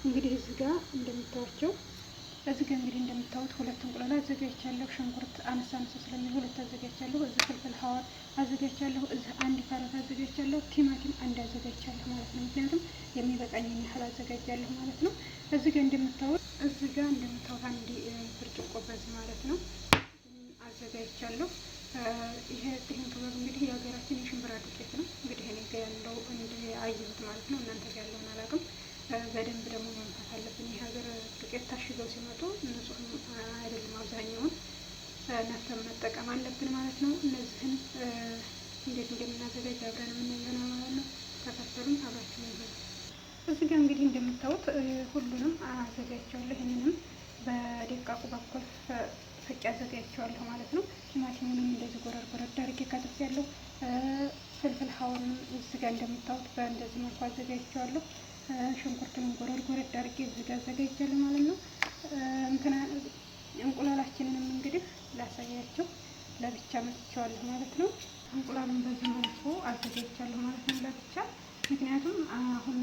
እንግዲህ እዚህ ጋር እንደምታዩት ሁለት እንቁላል አዘጋጅቻለሁ። ሽንኩርት አነሳ ስለሚል ሁለት አዘጋጅቻለሁ። እዚህ ፍልፍል ሀዋር አዘጋጅቻለሁ። እዚህ አንድ ካሮት አዘጋጅቻለሁ። ቲማቲም አንድ አዘጋጅቻለሁ ማለት ነው። ምክንያቱም የሚበቃኝን ያህል አዘጋጃለሁ ማለት ነው። እዚህ ጋር እንደምታዩት አንድ ብርጭቆ በዚህ ማለት ነው አዘጋጅቻለሁ። ይሄን ክበብ እንግዲህ የሀገራችን የሽምብራ ዱቄት ነው። እንግዲህ እኔ ጋር ያለው አየሁት ማለት ነው። እናንተ ጋር ያለውን አላውቅም። በደንብ ደግሞ መምታት አለብን። የሀገር ዱቄት ታሽገው ሲመጡ ንጹህ አይደለም። አብዛኛውን ነፍተን መጠቀም አለብን ማለት ነው። እነዚህን እንዴት እንደምናዘጋጅ አብረን የምናየው ማለት ነው። ተከተሉን፣ አብራችሁ ነው። እዚህ ጋር እንግዲህ እንደምታዩት ሁሉንም አዘጋጅቻለሁ። ይህንንም በደቃቁ በኩል ፍቄ አዘጋጅቼዋለሁ ማለት ነው። ቲማቲሙንም እንደዚህ ጎረድ አድርጌ ከትፌያለሁ። ፍልፍል ሀዋሩንም እዚህ ጋር እንደምታዩት በእንደዚህ መልኩ አዘጋጅቼዋለሁ። ሽንኩርቱንም ጎረድ አድርጌ እዚህ ጋር አዘጋጅቻለሁ ማለት ነው። እንቁላላችንንም እንግዲህ ላሳያቸው ለብቻ መጥቼዋለሁ ማለት ነው። እንቁላሉን በዚህ መልኩ አዘጋጅቻለሁ ማለት ነው ለብቻ። ምክንያቱም አሁን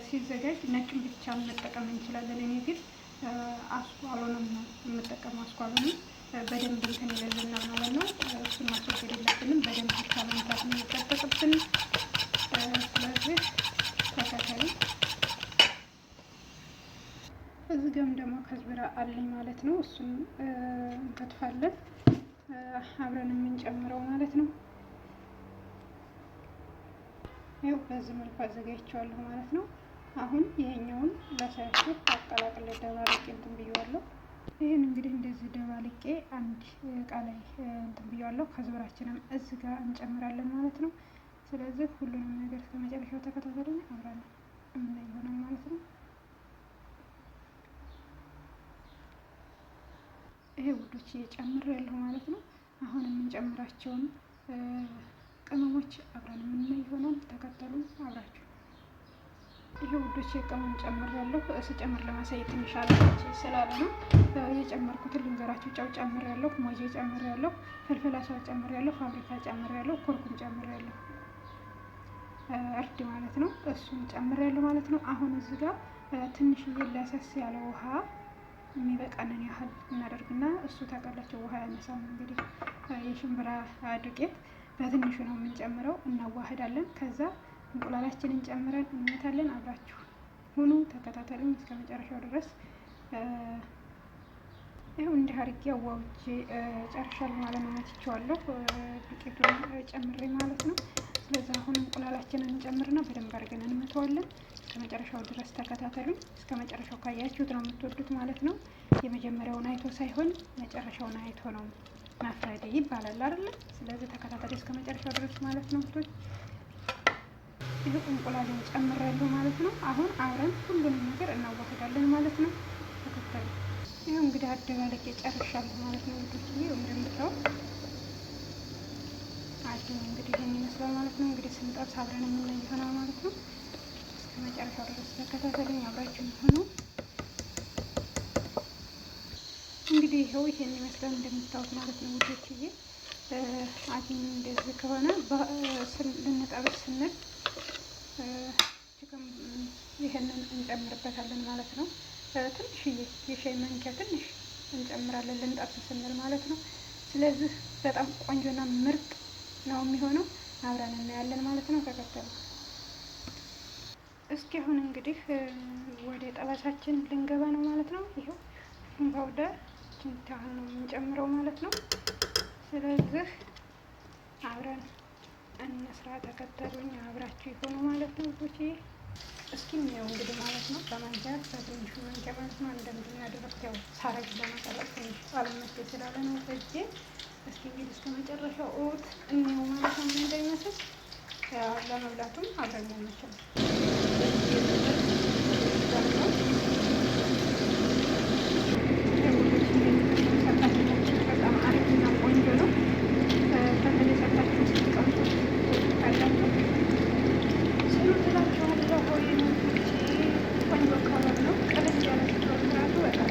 ሲዘጋጅ ነጭን ብቻ መጠቀም እንችላለን። እኔ ግን አስኳሉንም ነው የምጠቀመው። አስኳሉንም በደንብ እንትን ይለዝናል ማለት ነው። እሱን ማስወገድ የለብንም። በደንብ ብቻ መምታት ነው የሚጠበቅብን። ስለዚህ ተከታታይ እዚህ ጋርም ደግሞ ከዝብራ አለኝ ማለት ነው። እሱን እንከትፋለን አብረን የምንጨምረው ማለት ነው። ይኸው በዚህ መልኩ አዘጋጅቼዋለሁ ማለት ነው። አሁን ይሄኛውን ላሳያችሁ አቀላቅሌ ደባልቄ እንትን ብዬዋለሁ። ይህን እንግዲህ እንደዚህ ደባልቄ አንድ እቃ ላይ እንትን ብዬዋለሁ። ከዝብራችንም እዚህ ጋር እንጨምራለን ማለት ነው። ስለዚህ ሁሉንም ነገር እስከ መጨረሻው ተከታተሉኝ፣ አብረን የምናይ ይሆናል ማለት ነው። ይሄ ውዶች ጨምሬያለሁ ማለት ነው። አሁን የምንጨምራቸውን ቅመሞች አብረን የምናይ ይሆናል። ተከተሉ፣ አብራችሁ። ይሄ ውዶች ቅመም ጨምሬያለሁ። ስጨምር ለማሳየት ትንሽ አላች ስላለ ነው የጨመርኩትን ልንገራችሁ። ጨው ጨምሬያለሁ፣ ሞጄ ጨምሬያለሁ፣ ፍልፍል አስዋድ ጨምሬያለሁ፣ ፋብሪካ ጨምሬያለሁ፣ ኩርኩም ጨምሬያለሁ፣ እርድ ማለት ነው። እሱን ጨምሬያለሁ ማለት ነው። አሁን እዚህ ጋር ትንሽዬ ለሰስ ያለ ውሃ የሚበቃንን ያህል እናደርግና እሱ ታውቃላችሁ ውሃ ያነሳው እንግዲህ የሽምብራ ዱቄት በትንሹ ነው የምንጨምረው። እናዋህዳለን። ከዛ እንቁላላችንን ጨምረን እንመታለን። አብራችሁ ሁኑ፣ ተከታተሉኝ እስከ መጨረሻው ድረስ። ይኸው እንዲህ አድርጌ አዋውጄ ጨርሻለሁ ማለት ነው። መትቼዋለሁ ዱቄቱን ጨምሬ ማለት ነው። ስለዚህ አሁን እንቁላላችንን እንጨምርና በደንብ አድርገን እንመተዋለን። እስከ መጨረሻው ድረስ ተከታተሉኝ። እስከ መጨረሻው ካያችሁት ነው የምትወዱት ማለት ነው። የመጀመሪያውን አይቶ ሳይሆን መጨረሻውን አይቶ ነው መፍረድ ይባላል አይደል? ስለዚህ ተከታተሉ እስከ መጨረሻው ድረስ ማለት ነው። ይሄ እንቁላልን ጨምሬያለሁ ማለት ነው። አሁን አብረን ሁሉንም ነገር እናዋህዳለን ማለት ነው። ተከታተሉ። ይሄው እንግዲህ አደባለቄ ጨርሻለሁ ማለት ነው። ይሄው እንደምታው አዲስ እንግዲህ ይሄን ይመስላል ማለት ነው። እንግዲህ ስንጠብስ አብረን የምናይ ይሆናል ማለት ነው። እስከ መጨረሻው ድረስ ተከታተሉኝ፣ አብራችሁ ሁኑ። እንግዲህ ይሄው ይሄን ይመስላል እንደምታዩት ማለት ነው ውዶችዬ። አዲን እንደዚህ ከሆነ ልንጠብስ ስንል ይሄንን እንጨምርበታለን ማለት ነው። ትንሽዬ የሻይ ማንኪያ ትንሽ እንጨምራለን ልንጠብስ ስንል ማለት ነው። ስለዚህ በጣም ቆንጆና ምርጥ ነው የሚሆነው። አብረን እናያለን ማለት ነው። ተከተሉ እስኪ። አሁን እንግዲህ ወደ ጠበሳችን ልንገባ ነው ማለት ነው። ይሄው ፓውደር ችንታህል ነው የምንጨምረው ማለት ነው። ስለዚህ አብረን እንስራ። ተከተሉኝ፣ አብራችሁ ይሆኑ ማለት ነው ውዶቼ። እስኪ ነው እንግዲህ ማለት ነው በማንኪያ በትንሹ ማንኪያ ማለት ነው እንደምንድን ያደረኩት ያው ሳረግ ለማቀረብ ትንሽ አለመስገድ ስላለ ነው እጄ። እስኪ እንግዲህ እስከ መጨረሻው ኦት እንየው ማለት ነው ምን እንደሚመስል። ያው ለመብላቱም አብረን ያመቻል። በጣም አሪፍና ቆንጆ ነው። በተለይ ሰርታችሁ ስትቀምጡ ስሉትላችኋለሁ። ወይም ቆንጆ ከለር ነው። ቀለል ያለ ስትወስራቱ በጣም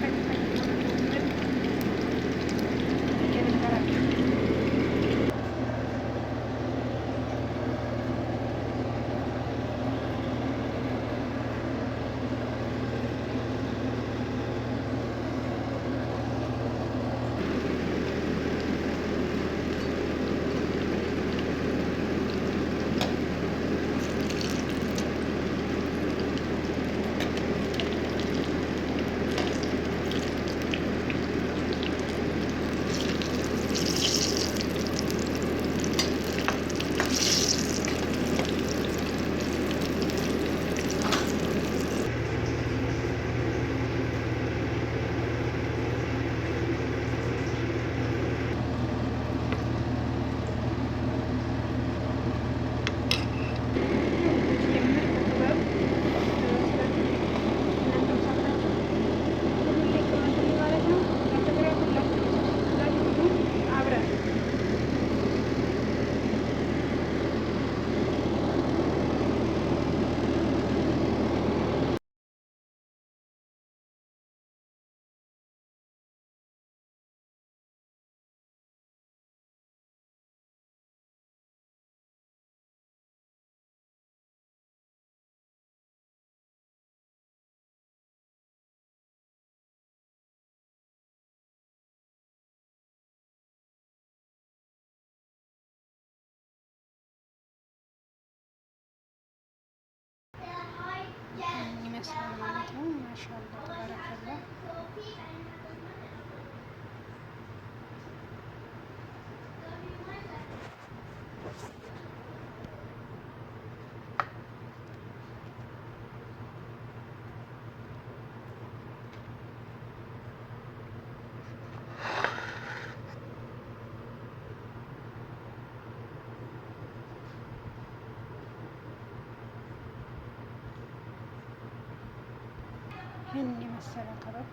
ማሻአላ ተባረከላ። ይህን የመሰለ ከበብ